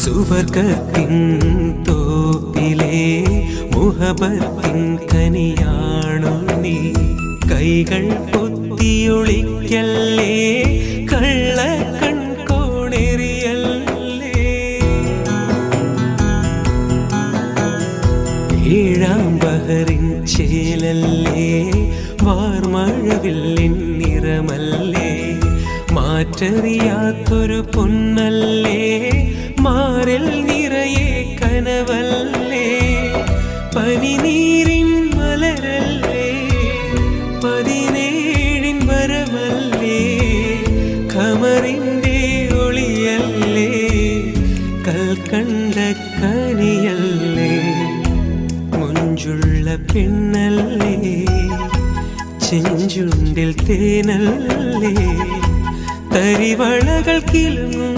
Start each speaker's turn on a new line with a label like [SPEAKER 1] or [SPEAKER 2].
[SPEAKER 1] സുവർഗത്തിൻ തോപ്പിലെ മുഹബത്തിൻ കനിയാണു നീ. കൈകൾ പൊത്തിയൊളിക്കല്ലേ, കള്ള കൺകോണെറിയല്ലേ. ഏഴാം ബഹറിൻ ചേലല്ലേ, വാർമഴവില്ലിൻ നിറമല്ലേ. മാറ്ററിയാത്തൊരു പൊന്നല്ലേ, മാറിൽ നിറയെ കനവല്ലേ. പനിനീരിൻ മലരല്ലേ, 17 വരമല്ലേ. ഖമറിൻ്റെ ഒളിയല്ലേ, കൽക്കണ്ട കനിയല്ലേ. മുഞ്ചുള്ള പെണ്ണല്ലേ, ചെഞ്ചുണ്ടിൽ തേനല്ലേ. തരിവളകൾ കില